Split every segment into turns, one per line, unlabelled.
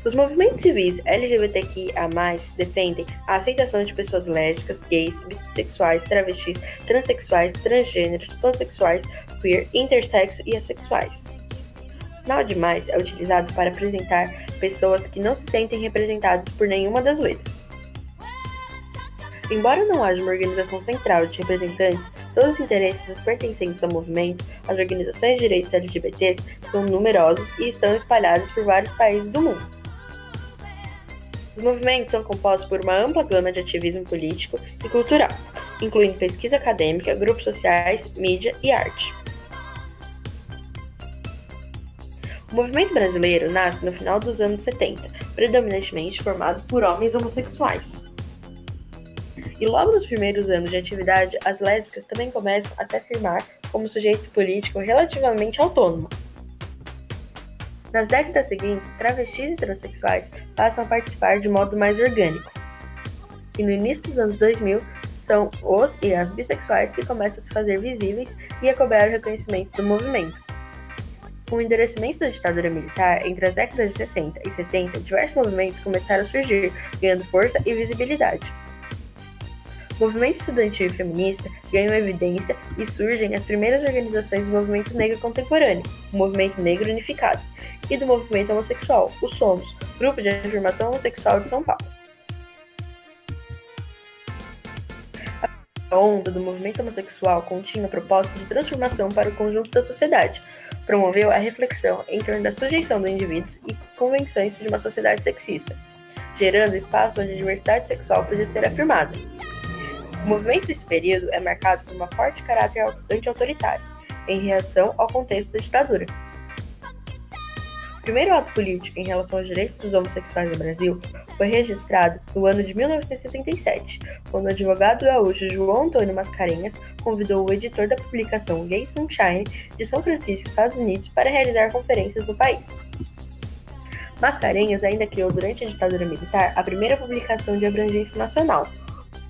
Os movimentos civis LGBTQIA+, defendem a aceitação de pessoas lésbicas, gays, bissexuais, travestis, transexuais, transgêneros, pansexuais, queer, intersexo e assexuais. O sinal de mais é utilizado para apresentar pessoas que não se sentem representadas por nenhuma das letras. Embora não haja uma organização central de representantes, todos os interesses dos pertencentes ao movimento, as organizações de direitos LGBTs, são numerosos e estão espalhados por vários países do mundo. Os movimentos são compostos por uma ampla gama de ativismo político e cultural, incluindo pesquisa acadêmica, grupos sociais, mídia e arte. O movimento brasileiro nasce no final dos anos 70, predominantemente formado por homens homossexuais. E logo nos primeiros anos de atividade, as lésbicas também começam a se afirmar como sujeito político relativamente autônomo. Nas décadas seguintes, travestis e transexuais passam a participar de modo mais orgânico. E no início dos anos 2000, são os e as bissexuais que começam a se fazer visíveis e a cobrar o reconhecimento do movimento. Com o endurecimento da ditadura militar, entre as décadas de 60 e 70, diversos movimentos começaram a surgir, ganhando força e visibilidade. O movimento estudantil e feminista ganham evidência e surgem as primeiras organizações do movimento negro contemporâneo, o Movimento Negro Unificado, e do movimento homossexual, o SOMOS, Grupo de Afirmação Homossexual de São Paulo. A onda do movimento homossexual continha a proposta de transformação para o conjunto da sociedade, promoveu a reflexão em torno da sujeição dos indivíduos e convenções de uma sociedade sexista, gerando espaço onde a diversidade sexual podia ser afirmada. O movimento desse período é marcado por uma forte caráter anti-autoritário, em reação ao contexto da ditadura. O primeiro ato político em relação aos direitos dos homossexuais no Brasil foi registrado no ano de 1967, quando o advogado gaúcho João Antônio Mascarenhas convidou o editor da publicação Gay Sunshine de São Francisco, Estados Unidos, para realizar conferências no país. Mascarenhas ainda criou durante a ditadura militar a primeira publicação de abrangência nacional,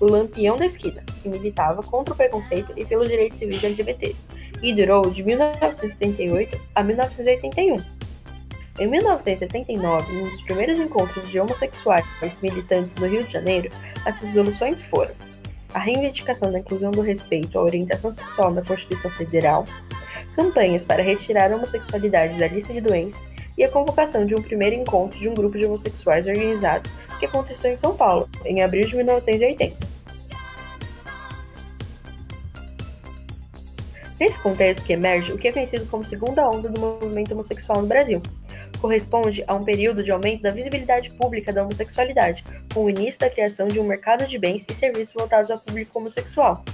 o Lampião da Esquina, que militava contra o preconceito e pelos direitos civis LGBTs, e durou de 1978 a 1981. Em 1979, num dos primeiros encontros de homossexuais militantes no Rio de Janeiro, as resoluções foram a reivindicação da inclusão do respeito à orientação sexual na Constituição Federal, campanhas para retirar a homossexualidade da lista de doenças e a convocação de um primeiro encontro de um grupo de homossexuais organizado que aconteceu em São Paulo, em abril de 1980. Nesse contexto que emerge o que é conhecido como segunda onda do movimento homossexual no Brasil, corresponde a um período de aumento da visibilidade pública da homossexualidade, com o início da criação de um mercado de bens e serviços voltados ao público homossexual.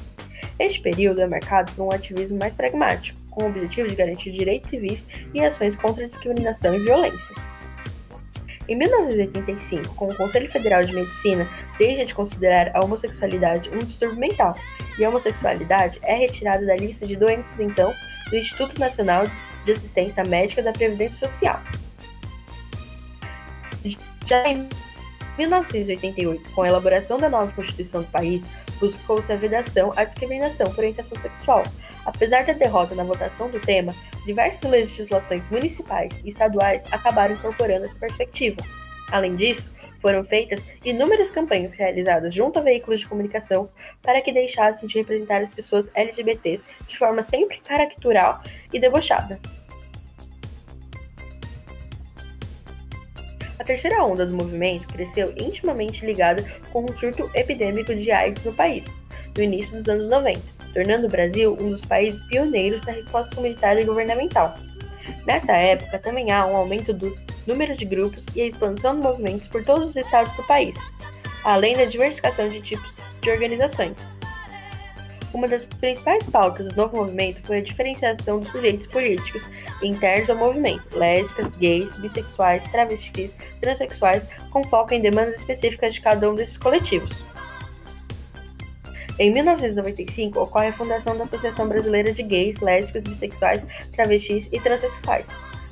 Este período é marcado por um ativismo mais pragmático, com o objetivo de garantir direitos civis e ações contra a discriminação e violência. Em 1985, com o Conselho Federal de Medicina deixa de considerar a homossexualidade um distúrbio mental, e a homossexualidade é retirada da lista de doenças, então, do Instituto Nacional de Assistência Médica da Previdência Social. Já em 1988, com a elaboração da nova Constituição do país, buscou-se a vedação à discriminação por orientação sexual. Apesar da derrota na votação do tema, diversas legislações municipais e estaduais acabaram incorporando essa perspectiva. Além disso, foram feitas inúmeras campanhas realizadas junto a veículos de comunicação para que deixassem de representar as pessoas LGBTs de forma sempre caricatural e debochada. A terceira onda do movimento cresceu intimamente ligada com um surto epidêmico de AIDS no país, no início dos anos 90, tornando o Brasil um dos países pioneiros na resposta comunitária e governamental. Nessa época, também há um aumento do número de grupos e a expansão de movimentos por todos os estados do país, além da diversificação de tipos de organizações. Uma das principais pautas do novo movimento foi a diferenciação dos sujeitos políticos internos ao movimento, lésbicas, gays, bissexuais, travestis, transexuais, com foco em demandas específicas de cada um desses coletivos. Em 1995, ocorre a fundação da Associação Brasileira de Gays, Lésbicas, Bissexuais, Travestis e Transsexuais,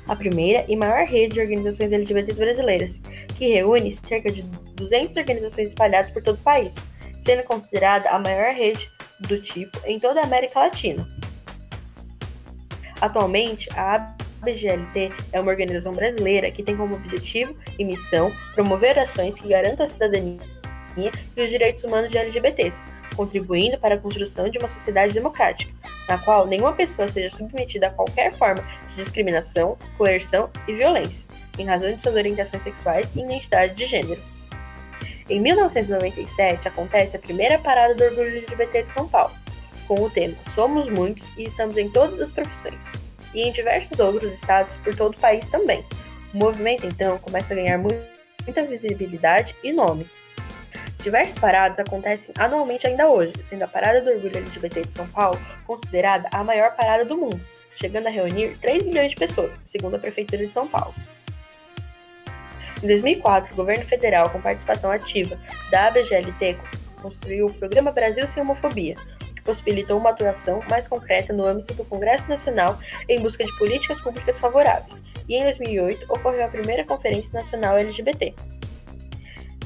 a primeira e maior rede de organizações LGBTs brasileiras, que reúne cerca de 200 organizações espalhadas por todo o país, sendo considerada a maior rede do tipo em toda a América Latina. Atualmente, a ABGLT é uma organização brasileira que tem como objetivo e missão promover ações que garantam a cidadania e os direitos humanos de LGBTs, contribuindo para a construção de uma sociedade democrática, na qual nenhuma pessoa seja submetida a qualquer forma de discriminação, coerção e violência, em razão de suas orientações sexuais e identidade de gênero. Em 1997, acontece a primeira Parada do Orgulho LGBT de São Paulo, com o tema Somos Muitos e Estamos em Todas as Profissões, e em diversos outros estados por todo o país também. O movimento, então, começa a ganhar muita visibilidade e nome. Diversas paradas acontecem anualmente ainda hoje, sendo a Parada do Orgulho LGBT de São Paulo considerada a maior parada do mundo, chegando a reunir 3 milhões de pessoas, segundo a Prefeitura de São Paulo. Em 2004, o governo federal, com participação ativa da ABGLT, construiu o Programa Brasil Sem Homofobia, que possibilitou uma atuação mais concreta no âmbito do Congresso Nacional em busca de políticas públicas favoráveis, e em 2008 ocorreu a primeira Conferência Nacional LGBT.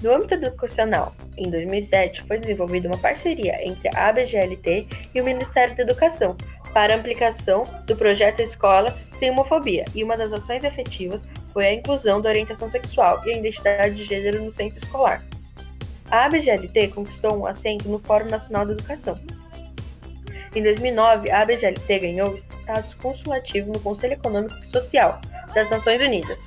No âmbito educacional, em 2007, foi desenvolvida uma parceria entre a ABGLT e o Ministério da Educação para a aplicação do projeto Escola Sem Homofobia, e uma das ações efetivas foi a inclusão da orientação sexual e a identidade de gênero no centro escolar. A ABGLT conquistou um assento no Fórum Nacional da Educação. Em 2009, a ABGLT ganhou o status consulativo no Conselho Econômico e Social das Nações Unidas,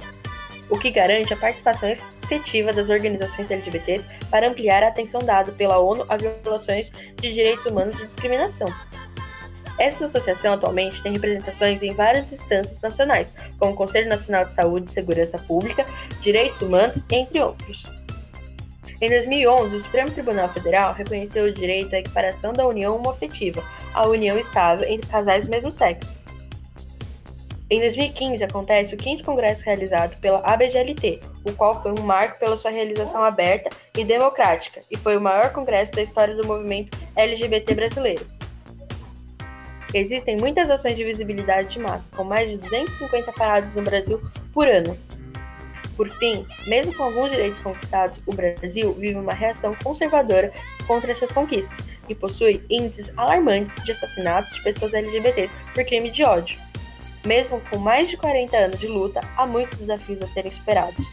o que garante a participação efetiva das organizações LGBTs para ampliar a atenção dada pela ONU a violações de direitos humanos e discriminação. Essa associação atualmente tem representações em várias instâncias nacionais, como o Conselho Nacional de Saúde e Segurança Pública, Direitos Humanos, entre outros. Em 2011, o Supremo Tribunal Federal reconheceu o direito à equiparação da união homoafetiva à união estável entre casais do mesmo sexo. Em 2015, acontece o 5º congresso realizado pela ABGLT, o qual foi um marco pela sua realização aberta e democrática, e foi o maior congresso da história do movimento LGBT brasileiro. Existem muitas ações de visibilidade de massa, com mais de 250 paradas no Brasil por ano. Por fim, mesmo com alguns direitos conquistados, o Brasil vive uma reação conservadora contra essas conquistas e possui índices alarmantes de assassinato de pessoas LGBTs por crime de ódio. Mesmo com mais de 40 anos de luta, há muitos desafios a serem superados.